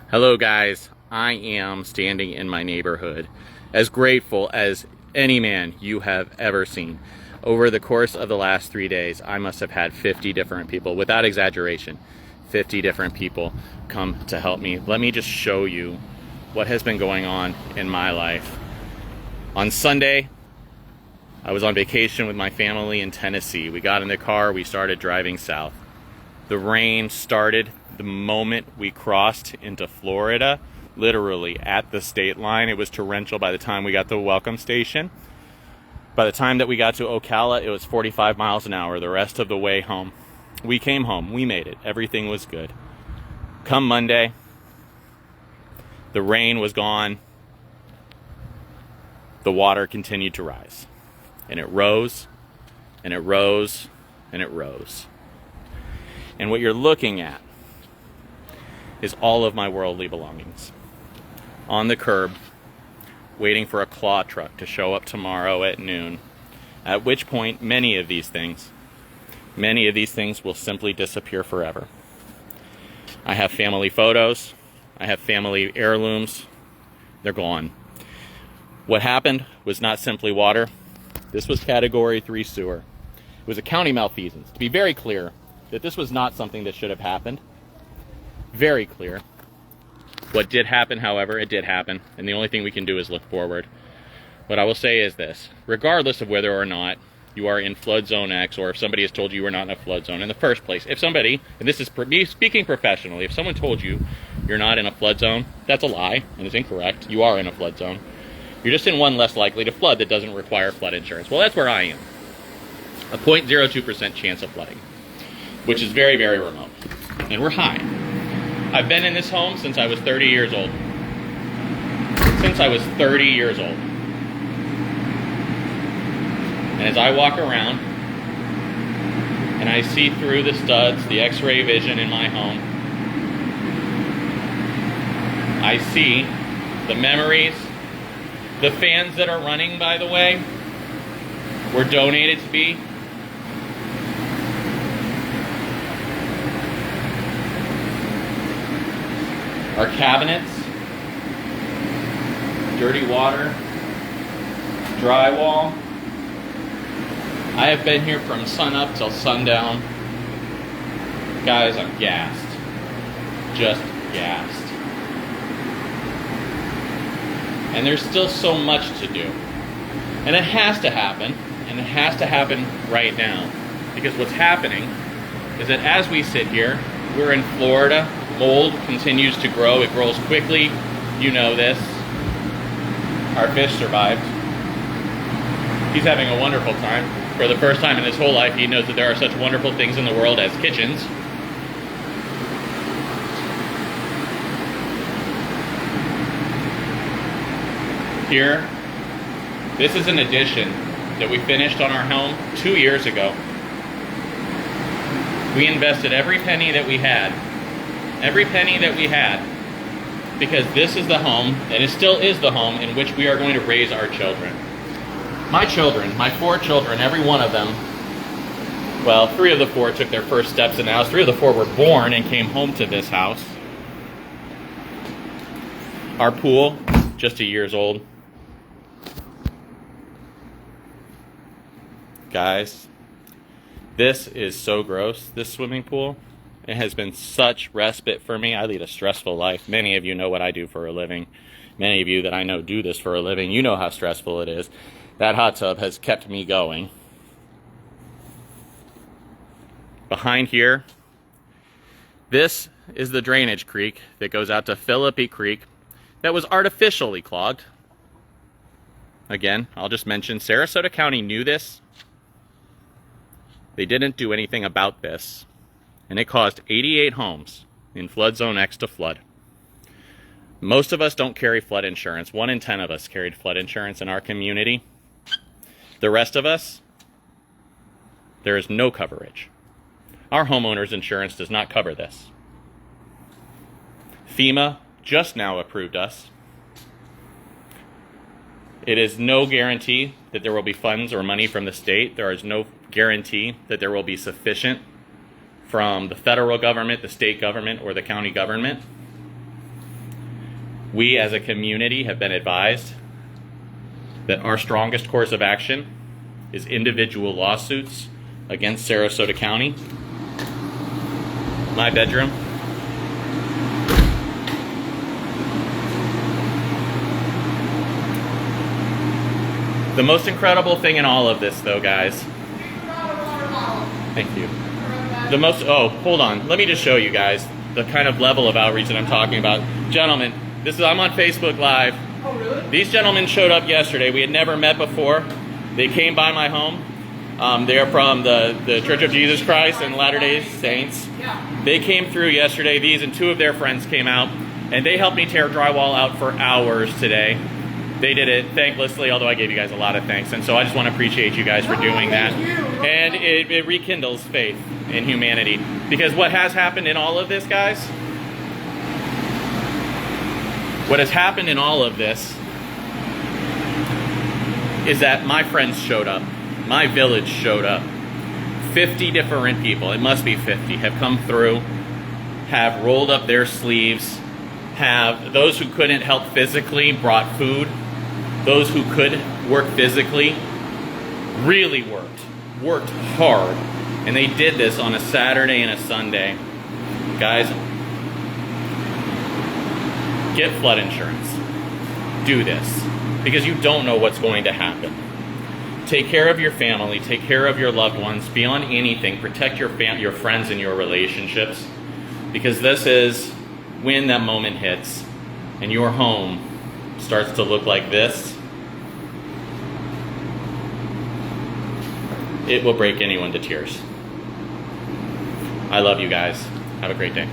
Hello guys, I am standing in my neighborhood, as grateful as any man you have ever seen. Over the course of the last 3 days, I must have had 50 different people, without exaggeration, 50 different people come to help me. Let me just show you what has been going on in my life. On Sunday, I was on vacation with my family in Tennessee. We got in the car, we started driving south. The rain started the moment we crossed into Florida, literally at the state line. It was torrential by the time we got to the welcome station. By the time that we got to Ocala, it was 45 miles an hour the rest of the way home. We came home, we made it, everything was good. Come Monday, the rain was gone, the water continued to rise. And it rose, and it rose, and it rose. And what you're looking at is all of my worldly belongings on the curb, waiting for a claw truck to show up tomorrow at noon, at which point many of these things will simply disappear forever. I have family photos, I have family heirlooms, they're gone. What happened was not simply water, this was Category 3 sewer. It was a county malfeasance. To be very clear, that this was not something that should have happened. Very clear. What did happen, however, it did happen, and the only thing we can do is look forward. What I will say is this: regardless of whether or not you are in flood zone X, or if somebody has told you are not in a flood zone in the first place, if somebody, and this is me speaking professionally, if someone told you you're not in a flood zone, that's a lie, and it's incorrect. You are in a flood zone. You're just in one less likely to flood that doesn't require flood insurance. Well, that's where I am. A 0.02% chance of flooding, which is very, very remote. And we're high. I've been in this home since I was 30 years old. Since I was 30 years old. And as I walk around, and I see through the studs, the x-ray vision in my home, I see the memories. The fans that are running, by the way, were donated to me. Our cabinets, dirty water, drywall. I have been here from sun up till sundown. Guys, I'm gassed. Just gassed. And there's still so much to do. And it has to happen, and it has to happen right now. Because what's happening is that as we sit here, we're in Florida. Mold continues to grow. It grows quickly. You know this. Our fish survived. He's having a wonderful time. For the first time in his whole life, he knows that there are such wonderful things in the world as kitchens. Here, this is an addition that we finished on our home 2 years ago. We invested every penny that we had, because this is the home, and it still is the home in which we are going to raise our children. My children, my 4 children, every one of them, well, 3 of the 4 took their first steps in the house. 3 of the 4 were born and came home to this house. Our pool, just a year's old. Guys, this is so gross, this swimming pool. It has been such respite for me. I lead a stressful life. Many of you know what I do for a living. Many of you that I know do this for a living. You know how stressful it is. That hot tub has kept me going. Behind here, this is the drainage creek that goes out to Philippi Creek that was artificially clogged. Again, I'll just mention Sarasota County knew this. They didn't do anything about this. And it caused 88 homes in flood zone X to flood. Most of us don't carry flood insurance. 1 in 10 of us carried flood insurance in our community. The rest of us, there is no coverage. Our homeowner's insurance does not cover this. FEMA just now approved us. It is no guarantee that there will be funds or money from the state. There is no guarantee that there will be sufficient from the federal government, the state government, or the county government. We as a community have been advised that our strongest course of action is individual lawsuits against Sarasota County. My bedroom. The most incredible thing in all of this, though, guys. Thank you. Oh, hold on. Let me just show you guys the kind of level of outreach that I'm talking about. Gentlemen, I'm on Facebook Live. Oh, really? These gentlemen showed up yesterday. We had never met before. They came by my home. They're from the Church of Jesus Christ and Latter-day Saints. Yeah. They came through yesterday. These and two of their friends came out, and they helped me tear drywall out for hours today. They did it thanklessly, although I gave you guys a lot of thanks. And so I just want to appreciate you guys for doing that. And it rekindles faith in humanity. Because what has happened in all of this, guys, what has happened in all of this is that my friends showed up. My village showed up. 50 different people, it must be 50, have come through, have rolled up their sleeves, have those who couldn't help physically brought food. Those who could work physically really worked hard. And they did this on a Saturday and a Sunday. Guys, get flood insurance. Do this. Because you don't know what's going to happen. Take care of your family. Take care of your loved ones. Beyond anything, protect your friends and your relationships. Because this is when that moment hits and your home starts to look like this. It will break anyone to tears. I love you guys. Have a great day.